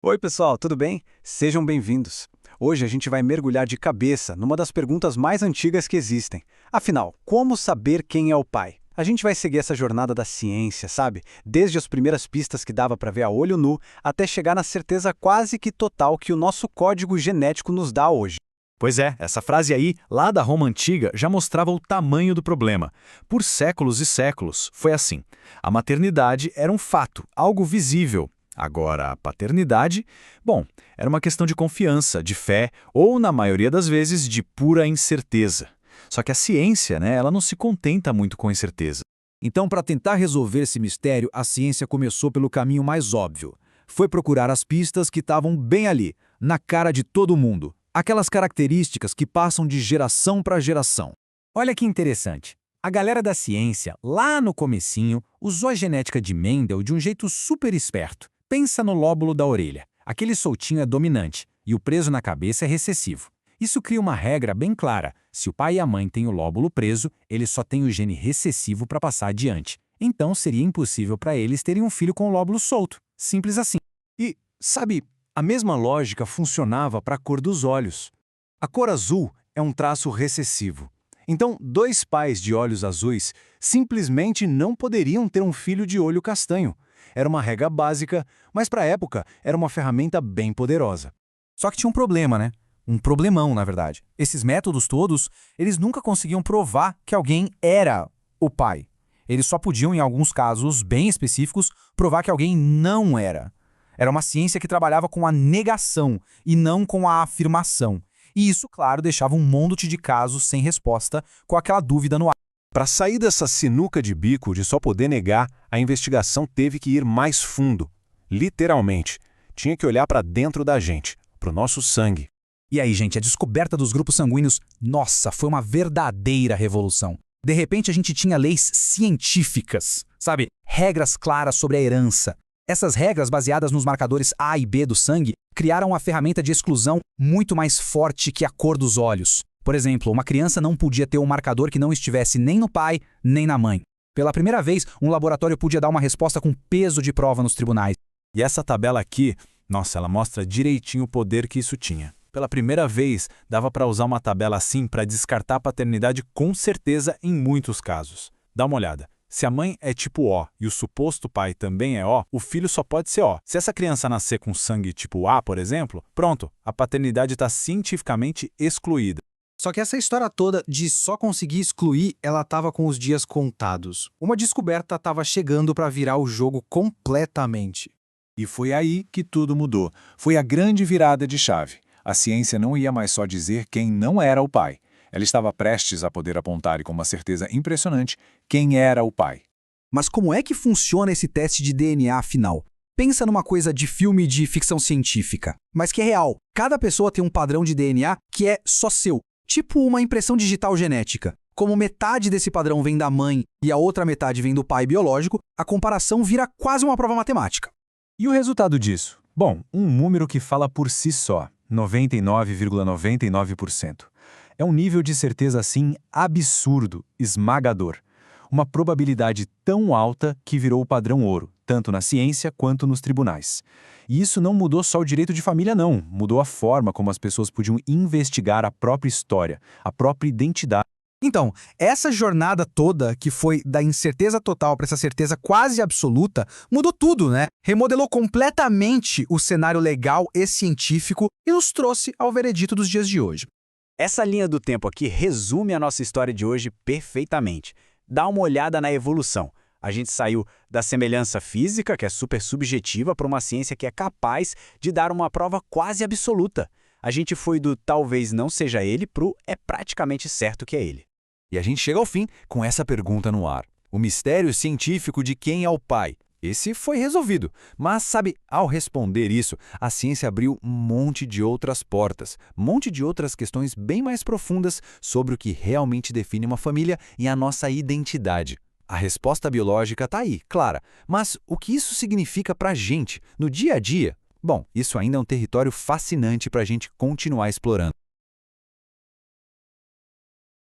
Oi, pessoal, tudo bem? Sejam bem-vindos. Hoje a gente vai mergulhar de cabeça numa das perguntas mais antigas que existem. Afinal, como saber quem é o pai? A gente vai seguir essa jornada da ciência, sabe? Desde as primeiras pistas que dava para ver a olho nu, até chegar na certeza quase que total que o nosso código genético nos dá hoje. Pois é, essa frase aí, lá da Roma Antiga, já mostrava o tamanho do problema. Por séculos e séculos, foi assim. A maternidade era um fato, algo visível. Agora, a paternidade, bom, era uma questão de confiança, de fé, ou, na maioria das vezes, de pura incerteza. Só que a ciência, ela não se contenta muito com incerteza. Então, para tentar resolver esse mistério, a ciência começou pelo caminho mais óbvio. Foi procurar as pistas que estavam bem ali, na cara de todo mundo. Aquelas características que passam de geração para geração. Olha que interessante. A galera da ciência, lá no comecinho, usou a genética de Mendel de um jeito super esperto. Pensa no lóbulo da orelha. Aquele soltinho é dominante e o preso na cabeça é recessivo. Isso cria uma regra bem clara. Se o pai e a mãe têm o lóbulo preso, eles só têm o gene recessivo para passar adiante. Então seria impossível para eles terem um filho com o lóbulo solto. Simples assim. E, sabe, a mesma lógica funcionava para a cor dos olhos. A cor azul é um traço recessivo. Então, dois pais de olhos azuis simplesmente não poderiam ter um filho de olho castanho. Era uma regra básica, mas para a época era uma ferramenta bem poderosa. Só que tinha um problema, né? Um problemão, na verdade. Esses métodos todos, eles nunca conseguiam provar que alguém era o pai. Eles só podiam, em alguns casos bem específicos, provar que alguém não era. Era uma ciência que trabalhava com a negação e não com a afirmação. E isso, claro, deixava um monte de casos sem resposta, com aquela dúvida no ar. Para sair dessa sinuca de bico de só poder negar, a investigação teve que ir mais fundo. Literalmente. Tinha que olhar para dentro da gente, para o nosso sangue. E aí, gente, a descoberta dos grupos sanguíneos, nossa, foi uma verdadeira revolução. De repente, a gente tinha leis científicas, sabe? Regras claras sobre a herança. Essas regras, baseadas nos marcadores A e B do sangue, criaram uma ferramenta de exclusão muito mais forte que a cor dos olhos. Por exemplo, uma criança não podia ter um marcador que não estivesse nem no pai, nem na mãe. Pela primeira vez, um laboratório podia dar uma resposta com peso de prova nos tribunais. E essa tabela aqui, nossa, ela mostra direitinho o poder que isso tinha. Pela primeira vez, dava para usar uma tabela assim para descartar a paternidade com certeza em muitos casos. Dá uma olhada. Se a mãe é tipo O e o suposto pai também é O, o filho só pode ser O. Se essa criança nascer com sangue tipo A, por exemplo, pronto, a paternidade está cientificamente excluída. Só que essa história toda de só conseguir excluir, ela estava com os dias contados. Uma descoberta estava chegando para virar o jogo completamente. E foi aí que tudo mudou. Foi a grande virada de chave. A ciência não ia mais só dizer quem não era o pai. Ela estava prestes a poder apontar, e com uma certeza impressionante, quem era o pai. Mas como é que funciona esse teste de DNA afinal? Pensa numa coisa de filme de ficção científica, mas que é real. Cada pessoa tem um padrão de DNA que é só seu, tipo uma impressão digital genética. Como metade desse padrão vem da mãe e a outra metade vem do pai biológico, a comparação vira quase uma prova matemática. E o resultado disso? Bom, um número que fala por si só, 99,99%. É um nível de certeza assim absurdo, esmagador. Uma probabilidade tão alta que virou o padrão ouro, tanto na ciência quanto nos tribunais. E isso não mudou só o direito de família, não. Mudou a forma como as pessoas podiam investigar a própria história, a própria identidade. Então, essa jornada toda, que foi da incerteza total para essa certeza quase absoluta, mudou tudo, né? Remodelou completamente o cenário legal e científico e nos trouxe ao veredito dos dias de hoje. Essa linha do tempo aqui resume a nossa história de hoje perfeitamente. Dá uma olhada na evolução. A gente saiu da semelhança física, que é super subjetiva, para uma ciência que é capaz de dar uma prova quase absoluta. A gente foi do talvez não seja ele pro é praticamente certo que é ele. E a gente chega ao fim com essa pergunta no ar. O mistério científico de quem é o pai. Esse foi resolvido, mas sabe, ao responder isso, a ciência abriu um monte de outras portas, um monte de outras questões bem mais profundas sobre o que realmente define uma família e a nossa identidade. A resposta biológica está aí, clara, mas o que isso significa para a gente, no dia a dia? Bom, isso ainda é um território fascinante para a gente continuar explorando.